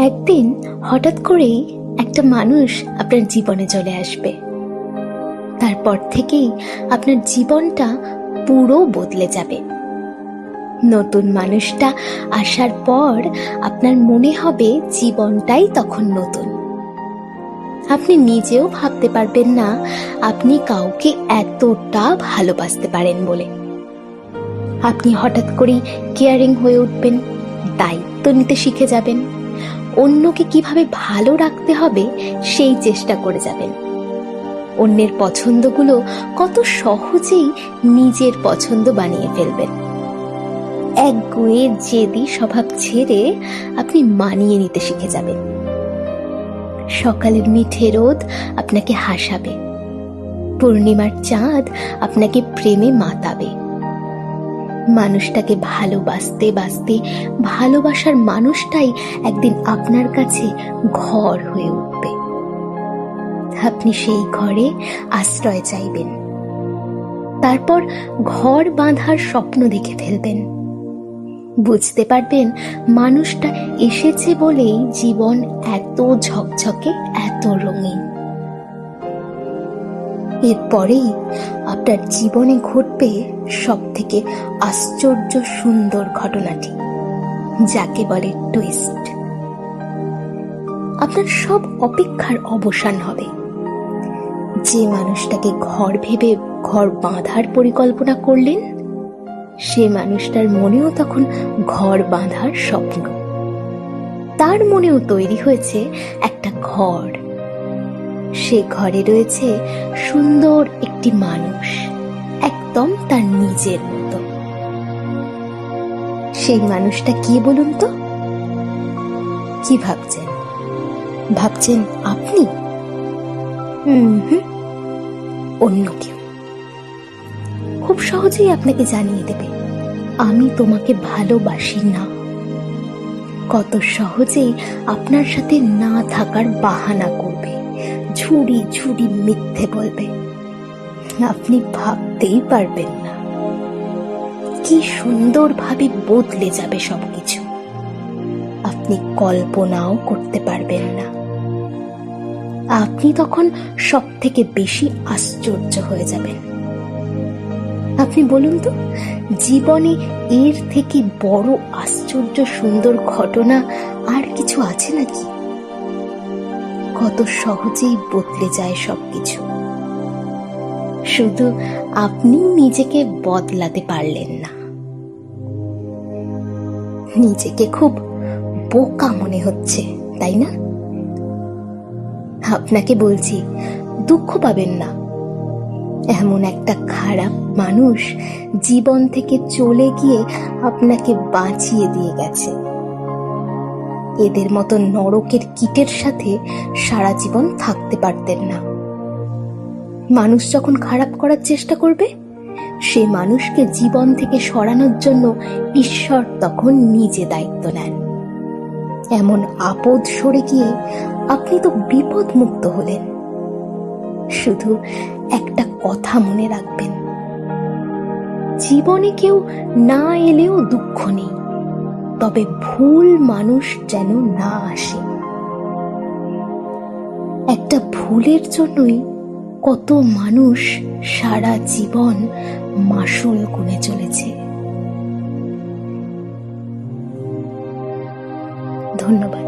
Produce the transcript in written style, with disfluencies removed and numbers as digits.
একদিন হঠাৎ করেই একটা মানুষ আপনার জীবনে চলে আসবে। তারপর থেকেই আপনার জীবনটা পুরো বদলে যাবে। নতুন মানুষটা আসার পর আপনার মনে হবে জীবনটাই তখন নতুন। আপনি নিজেও ভাবতে পারবেন না আপনি কাউকে এতটা ভালোবাসতে পারেন বলে। আপনি হঠাৎ করেই কেয়ারিং হয়ে উঠবেন, দায়িত্ব নিতে শিখে যাবেন, অন্যকে কিভাবে ভালো রাখতে হবে সেই চেষ্টা করে যাবেন। অন্যের পছন্দগুলো কত সহজেই নিজের পছন্দ বানিয়ে ফেলবেন। একগুঁয়ে জেদি স্বভাব ছেড়ে আপনি মানিয়ে নিতে শিখে যাবেন। সকালের মিঠে রোদ আপনাকে হাসাবে, পূর্ণিমার চাঁদ আপনাকে প্রেমে মাতাবে। মানুষটাকে ভালোবাসতে বাসতে ভালোবাসার মানুষটাই একদিন আপনার কাছে ঘর হয়ে উঠবে। আপনি সেই ঘরে আশ্রয় চাইবেন, তারপর ঘর বাঁধার স্বপ্ন দেখে ফেলবেন। বুঝতে পারবেন মানুষটা এসেছে বলেই জীবন এত ঝকঝকে, এত রঙিন। এরপরেই আপনার জীবনে ঘটবে সব থেকে আশ্চর্য সুন্দর ঘটনাটি, যাকে বলে টুইস্ট। আপনার সব অপেক্ষার অবসান হবে। যে মানুষটাকে ঘর ভেবে ঘর বাঁধার পরিকল্পনা করলেন, সে মানুষটার মনেও তখন ঘর বাঁধার স্বপ্ন। তার মনেও তৈরি হয়েছে একটা ঘর। সে ঘরে রয়েছে সুন্দর একটি মানুষ, একদম তার নিজের মতো। সেই মানুষটা কি বলুন তো? কি ভাবছেন? ভাবছেন আপনি? অন্য কেউ। খুব সহজেই আপনাকে জানিয়ে দেবে, আমি তোমাকে ভালোবাসি না। কত সহজেই আপনার সাথে না থাকার বাহানা করবে, ঝুড়ি ঝুড়ি মিথ্যে বলবে। আপনি ভাবতেই পারবেন না কি সুন্দরভাবে বদলে যাবে সবকিছু। আপনি কল্পনাও করতে পারবেন না। আপনি তখন সব থেকে বেশি আশ্চর্য হয়ে যাবেন। আপনি বলুন তো, জীবনে এর থেকে বড় আশ্চর্য সুন্দর ঘটনা আর কিছু আছে নাকি? কত সহজেই বদলে যায় সবকিছু। শুধু আপনি নিজেকে বদলাতে পারলেন না। নিজেকে খুব বোকা মনে হচ্ছে, তাই না? আপনাকে বলছি, দুঃখ পাবেন না। এমন একটা খারাপ মানুষ জীবন থেকে চলে গিয়ে আপনাকে বাঁচিয়ে দিয়ে গেছে। এদের মতো নরকের কীটের সাথে সারা জীবন থাকতে পারতেন না। মানুষ যখন খারাপ করার চেষ্টা করবে, সে মানুষকে জীবন থেকে সরানোর জন্য ঈশ্বর তখন নিজে দায়িত্ব নেন। এমন আপদ সরে গিয়ে আপনি তো বিপদ মুক্ত হলেন। শুধু একটা কথা মনে রাখবেন, জীবনে কেউ না এলেও দুঃখ নেই, তবে ভুল মানুষ যেন না আসে। একটা ভুলের জন্যই কত মানুষ সারা জীবন মাসুল গুনে চলেছে। ধন্যবাদ।